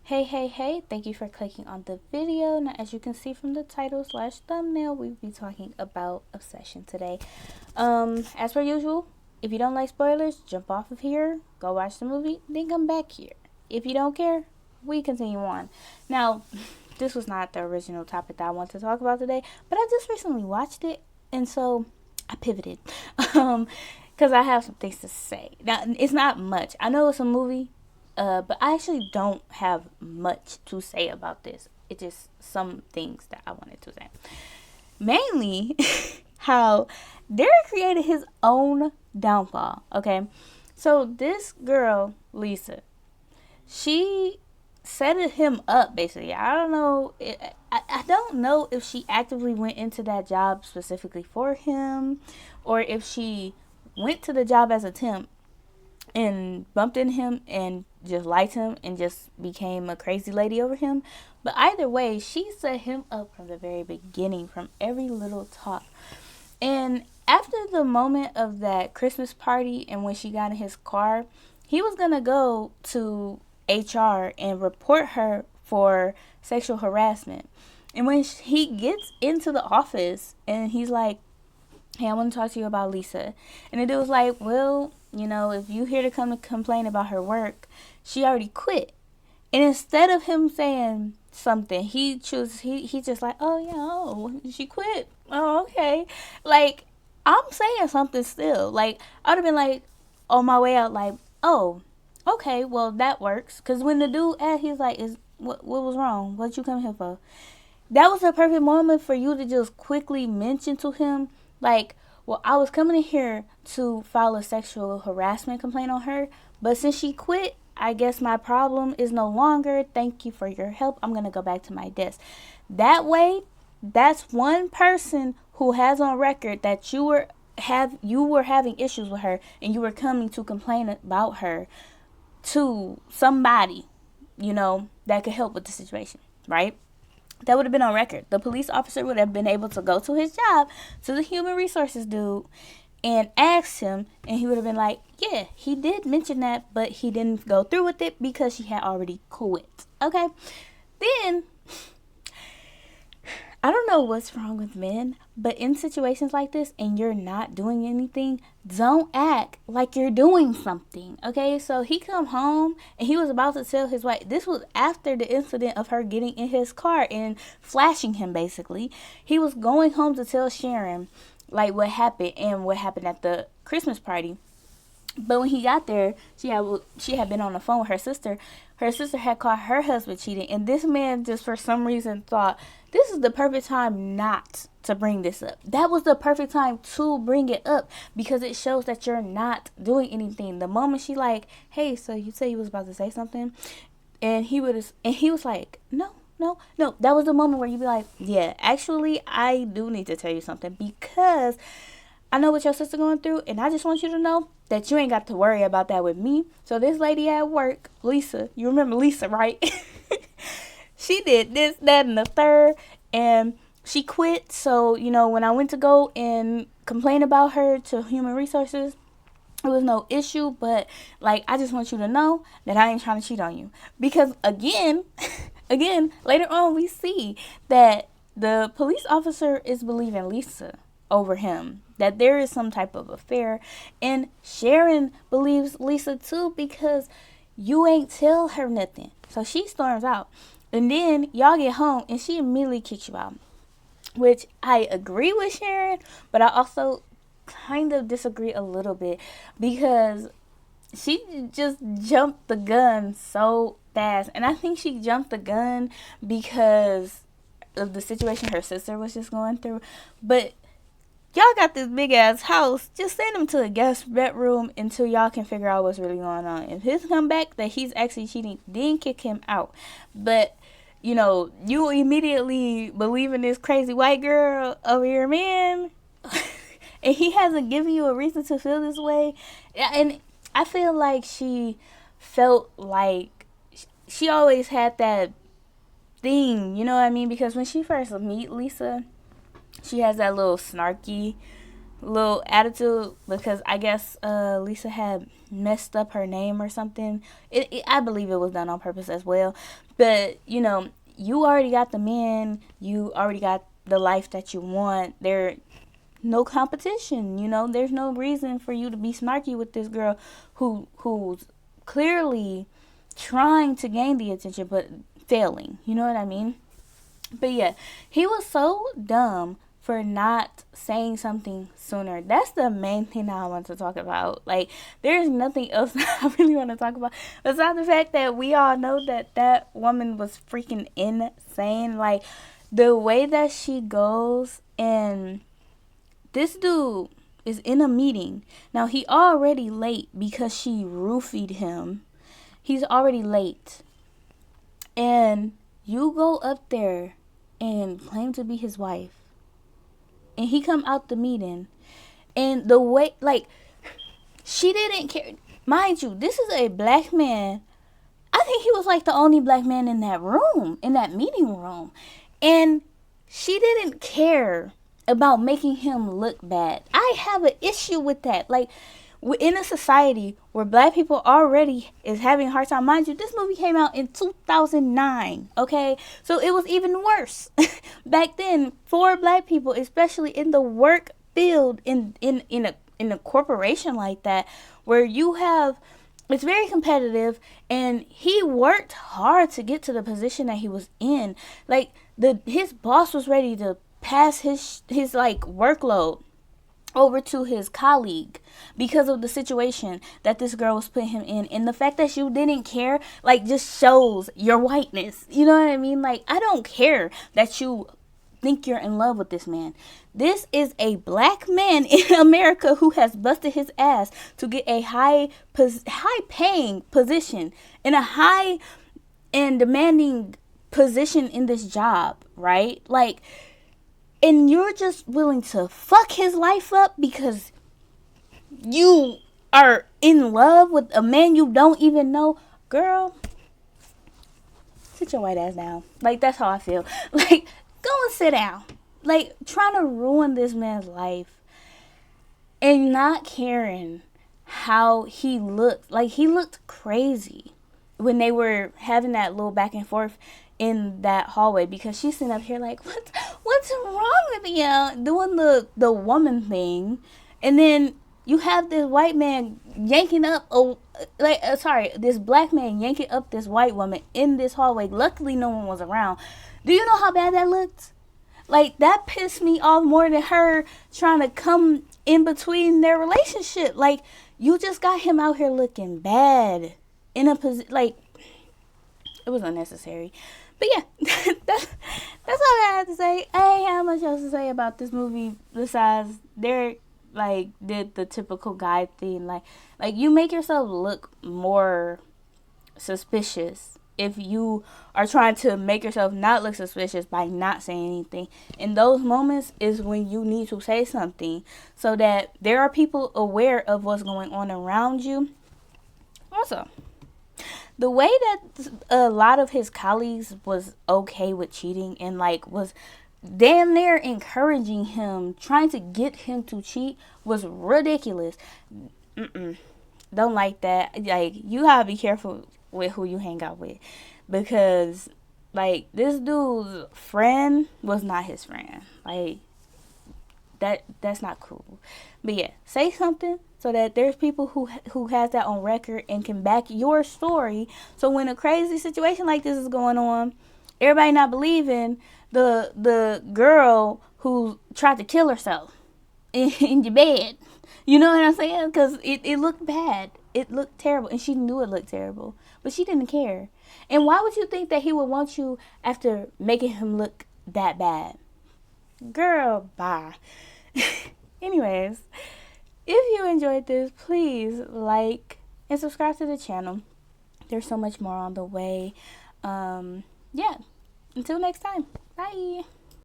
Hey, thank you for clicking on the video. Now, as you can see from the title slash thumbnail, we'll be talking about Obsession today. As per usual, if you don't like spoilers, jump off of here, go watch the movie, then come back here. If you don't care, we continue on. Now, this was not the original topic that I want to talk about today, but I just recently watched it, and so I pivoted. Because I have some things to say. Now, it's not much. I know it's a movie, but I actually don't have much to say about this. It's just some things that I wanted to say. Mainly, how Derek created his own downfall. Okay, so this girl, Lisa, she set him up basically. I don't know. I don't know if she actively went into that job specifically for him, or if she went to the job as a temp and bumped into him and just liked him and just became a crazy lady over him. But either way, she set him up from the very beginning, from every little talk. And after the moment of that Christmas party and when she got in his car, he was going to go to HR and report her for sexual harassment. And when he gets into the office and he's like, hey, I want to talk to you about Lisa. And the dude was like, well, if you here to come to complain about her work, she already quit. And instead of him saying something, he just like, oh yeah, oh, she quit. Oh, okay. Like, I'm saying something still. Like, I would have been like, on my way out, like, oh, okay, well, that works. Because when the dude asked, he's like, what was wrong? What you come here for? That was the perfect moment for you to just quickly mention to him, like, well, I was coming in here to file a sexual harassment complaint on her, but since she quit, I guess my problem is no longer. Thank you for your help. I'm going to go back to my desk. That way, that's one person who has on record that you were having issues with her and you were coming to complain about her to somebody, that could help with the situation, right? That would have been on record. The police officer would have been able to go to his job, to the human resources dude, and ask him, and he would have been like, yeah, he did mention that, but he didn't go through with it because she had already quit. Okay? Then, I don't know what's wrong with men, but in situations like this and you're not doing anything, don't act like you're doing something. Okay, so he come home and he was about to tell his wife. This was after the incident of her getting in his car and flashing him. Basically, he was going home to tell Sharon like what happened and what happened at the Christmas party. But when he got there, she had been on the phone with her sister. Her sister had caught her husband cheating, and this man just for some reason thought this is the perfect time not to bring this up. That was the perfect time to bring it up because it shows that you're not doing anything. The moment she like, hey, so you say you was about to say something, and he was like, no. That was the moment where you'd be like, yeah, actually, I do need to tell you something because I know what your sister going through, and I just want you to know that you ain't got to worry about that with me. So this lady at work, Lisa, you remember Lisa, right? She did this, that, and the third, and she quit. So, when I went to go and complain about her to human resources, it was no issue, but like I just want you to know that I ain't trying to cheat on you. Because again, later on we see that the police officer is believing Lisa over him, that there is some type of affair, and Sharon believes Lisa too because you ain't tell her nothing. So she storms out. And then y'all get home and she immediately kicks you out. Which I agree with Sharon, but I also kind of disagree a little bit because she just jumped the gun so fast. And I think she jumped the gun because of the situation her sister was just going through. But y'all got this big ass house. Just send him to a guest bedroom until y'all can figure out what's really going on. If his come back that he's actually cheating, then kick him out. But you immediately believe in this crazy white girl over your man, and he hasn't given you a reason to feel this way. And I feel like she felt like she always had that thing, you know what I mean? Because when she first meet Lisa, she has that little snarky little attitude because I guess Lisa had messed up her name or something. I believe it was done on purpose as well. But, you know, you already got the man. You already got the life that you want. There no competition, you know. There's no reason for you to be snarky with this girl who's clearly trying to gain the attention but failing. You know what I mean? But yeah, he was so dumb for not saying something sooner. That's the main thing that I want to talk about. Like, there's nothing else that I really want to talk about besides the fact that we all know that that woman was freaking insane. Like, the way that she goes, and this dude is in a meeting. Now, he already late because she roofied him. He's already late. And you go up there and claim to be his wife, and he come out the meeting, and the way, like, she didn't care. Mind you, this is a black man. I think he was like the only black man in that room, in that meeting room, and she didn't care about making him look bad. I have an issue with that. Like, in a society where black people already is having a hard time, mind you, this movie came out in 2009, okay? So it was even worse back then for black people, especially in the work field, in a corporation like that, where you have, it's very competitive, and he worked hard to get to the position that he was in. Like, his boss was ready to pass his like workload over to his colleague because of the situation that this girl was putting him in. And the fact that you didn't care, like, just shows your whiteness. You know what I mean? Like, I don't care that you think you're in love with this man. This is a black man in America who has busted his ass to get a high paying position in a high and demanding position in this job, right? Like, and you're just willing to fuck his life up because you are in love with a man you don't even know. Girl, sit your white ass down. Like, that's how I feel. Like, go and sit down. Like, trying to ruin this man's life and not caring how he looked. Like, he looked crazy when they were having that little back and forth in that hallway, because she's sitting up here like, what's wrong with you, doing the woman thing, and then you have this white man yanking up this black man yanking up this white woman in this hallway. Luckily no one was around. Do you know how bad that looked? Like, that pissed me off more than her trying to come in between their relationship. Like, you just got him out here looking bad in a position, like, it was unnecessary. But yeah, that's all I had to say. I ain't have much else to say about this movie besides they're like did the typical guy thing. Like you make yourself look more suspicious if you are trying to make yourself not look suspicious by not saying anything. In those moments is when you need to say something so that there are people aware of what's going on around you. Also, the way that a lot of his colleagues was okay with cheating and like was damn near encouraging him, trying to get him to cheat, was ridiculous. Don't like that. Like, you gotta be careful with who you hang out with, because like, this dude's friend was not his friend. Like, that's not cool. But yeah, say something so that there's people who has that on record and can back your story. So when a crazy situation like this is going on, everybody not believing the girl who tried to kill herself in your bed. You know what I'm saying? Because it looked bad. It looked terrible, and she knew it looked terrible, but she didn't care. And why would you think that he would want you after making him look that bad? Girl, bye. Anyways, if you enjoyed this, please like and subscribe to the channel. There's so much more on the way. Yeah. Until next time. Bye.